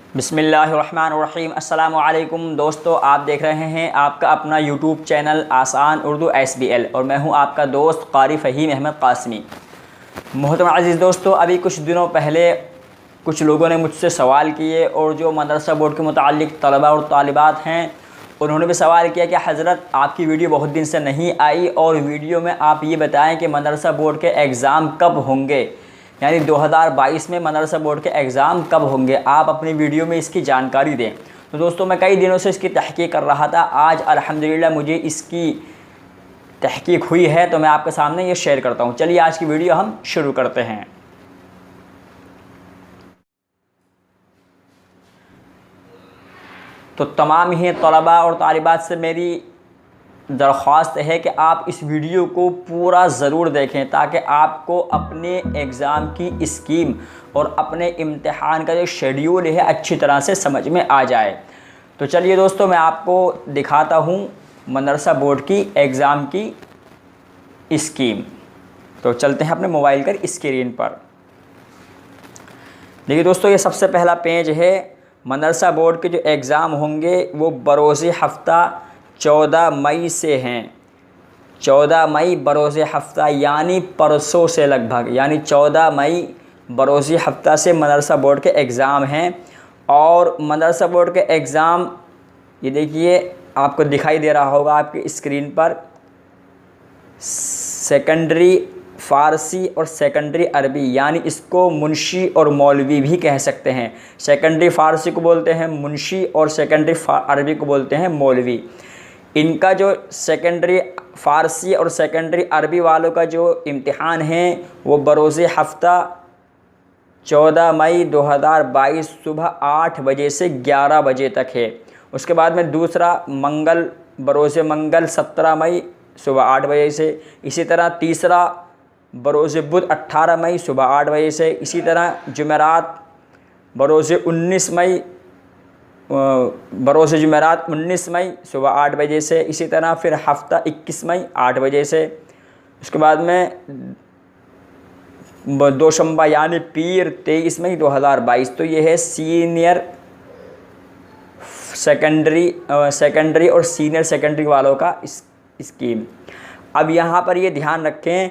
बिस्मिल्लाहिर्रहमानिर्रहीम। अस्सलामु अलैकुम दोस्तों, आप देख रहे हैं आपका अपना यूट्यूब चैनल आसान उर्दू SBL और मैं हूं आपका दोस्त क़ारी फ़हीम अहमद क़ासिमी। मोहतरम अज़ीज़ दोस्तों, अभी कुछ दिनों पहले कुछ लोगों ने मुझसे सवाल किए और जो मदरसा बोर्ड के मुताल्लिक़ तलबा और तालिबात हैं उन्होंने भी सवाल किया कि हज़रत आपकी वीडियो बहुत दिन से नहीं आई और वीडियो में आप ये बताएं कि मदरसा बोर्ड के एग्ज़ाम कब होंगे, यानी 2022 में मदरसा बोर्ड के एग्ज़ाम कब होंगे, आप अपनी वीडियो में इसकी जानकारी दें। तो दोस्तों, मैं कई दिनों से इसकी तहक़ीक़ कर रहा था। आज अल्हम्दुलिल्लाह मुझे इसकी तहक़ीक़ हुई है तो मैं आपके सामने ये शेयर करता हूँ। चलिए आज की वीडियो हम शुरू करते हैं। तो तमाम ही तलबा और तालिबात से मेरी दरख्वास्त है कि आप इस वीडियो को पूरा ज़रूर देखें ताकि आपको अपने एग्ज़ाम की स्कीम और अपने इम्तिहान का जो शेड्यूल है अच्छी तरह से समझ में आ जाए। तो चलिए दोस्तों, मैं आपको दिखाता हूँ मदरसा बोर्ड की एग्ज़ाम की स्कीम। तो चलते हैं अपने मोबाइल की स्क्रीन पर। देखिए दोस्तों, ये सबसे पहला पेज है। मदरसा बोर्ड के जो एग्ज़ाम होंगे वो बरोज़े हफ़्ता 14 मई से हैं। 14 मई बरोज़े हफ़्ता यानी परसों से लगभग, यानी 14 मई बरोज़े हफ़्ता से मदरसा बोर्ड के एग्ज़ाम हैं। और मदरसा बोर्ड के एग्ज़ाम ये देखिए आपको दिखाई दे रहा होगा आपकी स्क्रीन पर, सेकेंडरी फ़ारसी और सेकेंडरी अरबी, यानी इसको मुंशी और मौलवी भी कह सकते हैं। सेकेंडरी फ़ारसी को बोलते हैं मुंशी और सेकेंडरी अरबी को बोलते हैं मौलवी। इनका जो सेकेंडरी फ़ारसी और सेकेंडरी अरबी वालों का जो इम्तिहान है वो बरोज़े हफ़्ता 14 मई 2022 सुबह 8 बजे से 11 बजे तक है। उसके बाद में दूसरा मंगल बरोज़े मंगल 17 मई सुबह 8 बजे से। इसी तरह तीसरा बरोज़े बुध 18 मई सुबह 8 बजे से। इसी तरह जुमेरात बरोज़े 19 मई बरोज़े जुमेरात 19 मई सुबह 8 बजे से। इसी तरह फिर हफ़्ता 21 मई 8 बजे से। उसके बाद में दोशंबा यानी पीर 23 मई 2022। तो ये है सीनियर सेकेंडरी और सीनियर सेकेंडरी वालों का स्कीम। अब यहाँ पर ये ध्यान रखें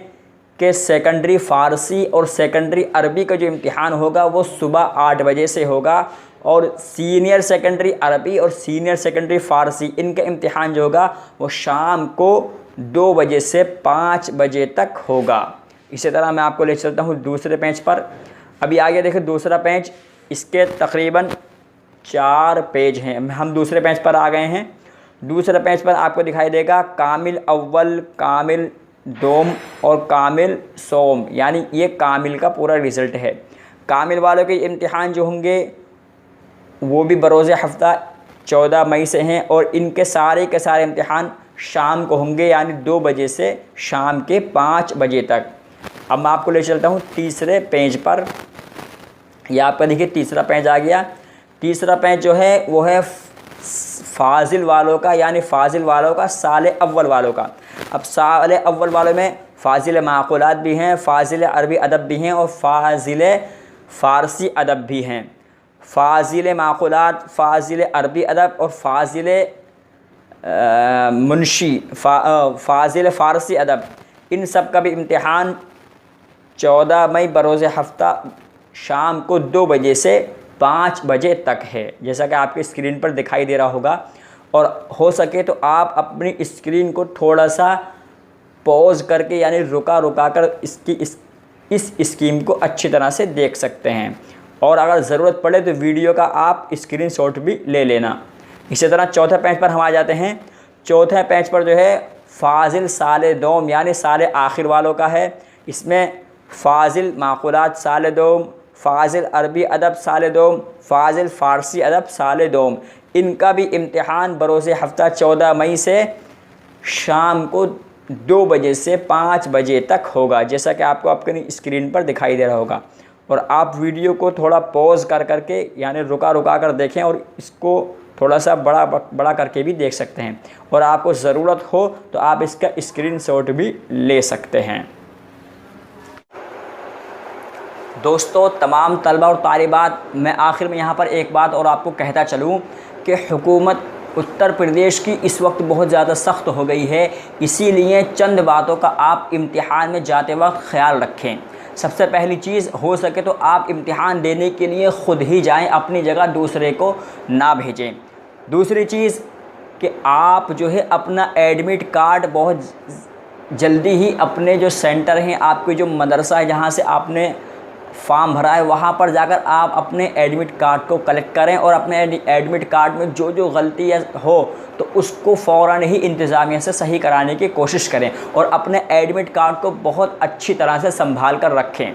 कि सेकेंडरी फ़ारसी और सेकेंडरी अरबी का जो इम्तिहान होगा वो सुबह 8 बजे से होगा और सीनियर सेकेंडरी अरबी और सीनियर सेकेंडरी फ़ारसी इनका इम्तिहान जो होगा वो शाम को 2 बजे से 5 बजे तक होगा। इसी तरह मैं आपको ले चलता हूँ दूसरे पेज पर। अभी आगे देखिए दूसरा पेज, इसके तकरीबन 4 पेज हैं। हम दूसरे पेज पर आ गए हैं। दूसरे पेज पर आपको दिखाई देगा कामिल अव्वल, कामिल दोम और कामिल सोम, यानी ये कामिल का पूरा रिज़ल्ट है। कामिल वालों के इम्तिहान जो होंगे वो भी बरोज़े हफ़्ता 14 मई से हैं और इनके सारे के सारे इम्तिहान शाम को होंगे, यानी 2 बजे से शाम के 5 बजे तक। अब मैं आपको ले चलता हूँ तीसरे पेज पर। यह आपका देखिए तीसरा पेज आ गया। तीसरा पेज जो है वो है फ़ाज़िल वालों का, यानी फ़ाज़िल वालों का साले अव्वल वालों का। अब साले अव्वल वालों में फ़ाज़िल माक़ूलात भी हैं, फ़ाज़िल अरबी अदब भी हैं और फ़ाज़िल फ़ारसी अदब भी हैं। फ़ाज़िल माक़ूलात, फ़ाज़िल अरबी अदब और फ़ाज़िल मुंशी फ़ाज़िल फ़ारसी अदब, इन सब का भी इम्तिहान 14 मई बरोज़े हफ़्ता शाम को 2 बजे से 5 बजे तक है, जैसा कि आपके स्क्रीन पर दिखाई दे रहा होगा। और हो सके तो आप अपनी स्क्रीन को थोड़ा सा पॉज करके, यानी रुका कर इस स्कीम को अच्छी तरह से देख सकते हैं। और अगर ज़रूरत पड़े तो वीडियो का आप स्क्रीनशॉट भी ले लेना। इसी तरह चौथे पेज पर हम आ जाते हैं। चौथे पेज पर जो है फ़ाज़िल साले दोम, यानी साले आखिर वालों का है। इसमें फ़ाज़िल माक़ूलात साले दोम, फ़ाज़िल अरबी अदब साले दोम, फ़ाज़िल फ़ारसी अदब साले दोम, इनका भी इम्तिहान बरोज़े हफ़्ता 14 मई से शाम को 2 बजे से 5 बजे तक होगा, जैसा कि आपको अपनी स्क्रीन पर दिखाई दे रहा होगा। और आप वीडियो को थोड़ा पॉज करके, यानी रुका कर देखें और इसको थोड़ा सा बड़ा करके भी देख सकते हैं। और आपको ज़रूरत हो तो आप इसका स्क्रीनशॉट भी ले सकते हैं। दोस्तों तमाम तलबा और तालिबात, मैं आखिर में यहाँ पर एक बात और आपको कहता चलूँ कि हुकूमत उत्तर प्रदेश की इस वक्त बहुत ज़्यादा सख्त हो गई है, इसीलिए चंद बातों का आप इम्तिहान में जाते वक्त ख्याल रखें। सबसे पहली चीज़, हो सके तो आप इम्तिहान देने के लिए ख़ुद ही जाएं, अपनी जगह दूसरे को ना भेजें। दूसरी चीज़ कि आप जो है अपना एडमिट कार्ड बहुत जल्दी ही अपने जो सेंटर हैं, आपके जो मदरसा है जहाँ से आपने फॉर्म भरा है, वहाँ पर जाकर आप अपने एडमिट कार्ड को कलेक्ट करें और अपने एडमिट कार्ड में जो जो गलतियाँ हो तो उसको फ़ौरन ही इंतज़ामिया से सही कराने की कोशिश करें और अपने एडमिट कार्ड को बहुत अच्छी तरह से संभाल कर रखें।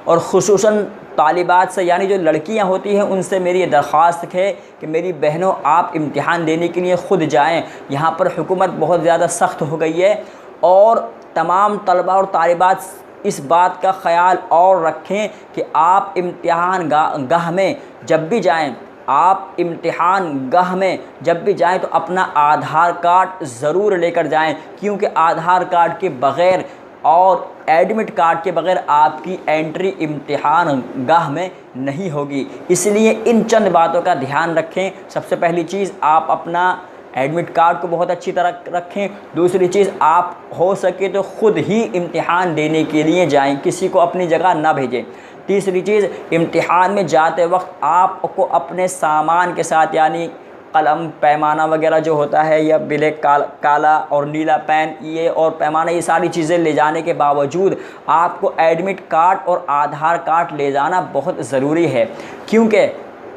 और ख़ुसूसन तालिबात से, यानी जो लड़कियां होती हैं, उनसे मेरी ये दरख्वास्त है कि मेरी बहनों, आप इम्तिहान देने के लिए ख़ुद जाएं। यहाँ पर हुकूमत बहुत ज़्यादा सख्त हो गई है और तमाम तलबा और तालिबात इस बात का ख़याल और रखें कि आप इम्तिहान गाह में जब भी जाएं, आप इम्तिहान गाह में जब भी जाएं तो अपना आधार कार्ड ज़रूर लेकर जाएं, क्योंकि आधार कार्ड के बग़ैर और एडमिट कार्ड के बग़ैर आपकी एंट्री इम्तिहान गाह में नहीं होगी। इसलिए इन चंद बातों का ध्यान रखें। सबसे पहली चीज़, आप अपना एडमिट कार्ड को बहुत अच्छी तरह रखें। दूसरी चीज़, आप हो सके तो ख़ुद ही इम्तिहान देने के लिए जाएं, किसी को अपनी जगह ना भेजें। तीसरी चीज़, इम्तिहान में जाते वक्त आपको अपने सामान के साथ, यानी कलम, पैमाना वगैरह जो होता है, या ब्लैक काला और नीला पेन, ये और पैमाना, ये सारी चीज़ें ले जाने के बावजूद आपको एडमिट कार्ड और आधार कार्ड ले जाना बहुत ज़रूरी है, क्योंकि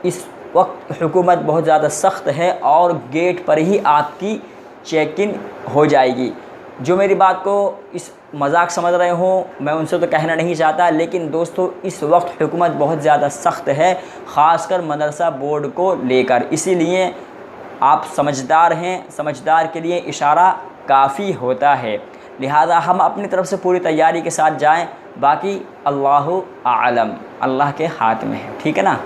इस वक्त हुकूमत बहुत ज़्यादा सख्त है और गेट पर ही आपकी चेक इन हो जाएगी। जो मेरी बात को इस मजाक समझ रहे हो, मैं उनसे तो कहना नहीं चाहता, लेकिन दोस्तों इस वक्त हुकूमत बहुत ज़्यादा सख्त है, ख़ासकर मदरसा बोर्ड को लेकर। इसीलिए आप समझदार हैं, समझदार के लिए इशारा काफ़ी होता है। लिहाजा हम अपनी तरफ से पूरी तैयारी के साथ जाएं, बाकी अल्लाहु आलम, अल्लाह के हाथ में है। ठीक है ना।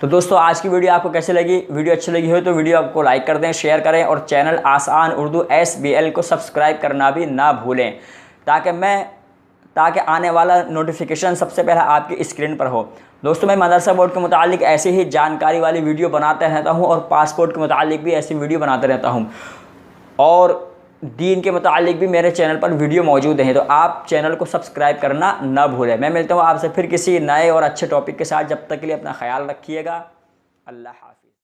तो दोस्तों आज की वीडियो आपको कैसी लगी? वीडियो अच्छी लगी हो तो वीडियो आपको लाइक कर दें, शेयर करें और चैनल आसान उर्दू SBL को सब्सक्राइब करना भी ना भूलें, ताकि आने वाला नोटिफिकेशन सबसे पहले आपकी स्क्रीन पर हो। दोस्तों मैं मदरसा बोर्ड के मुतालिक ऐसी ही जानकारी वाली वीडियो बनाता रहता हूँ और पासपोर्ट के मुतालिक भी ऐसी वीडियो बनाता रहता हूँ, और दीन के मुतालिक भी मेरे चैनल पर वीडियो मौजूद हैं, तो आप चैनल को सब्सक्राइब करना ना भूलें। मैं मिलता हूँ आपसे फिर किसी नए और अच्छे टॉपिक के साथ। जब तक के लिए अपना ख्याल रखिएगा। अल्लाह हाफ़िज़।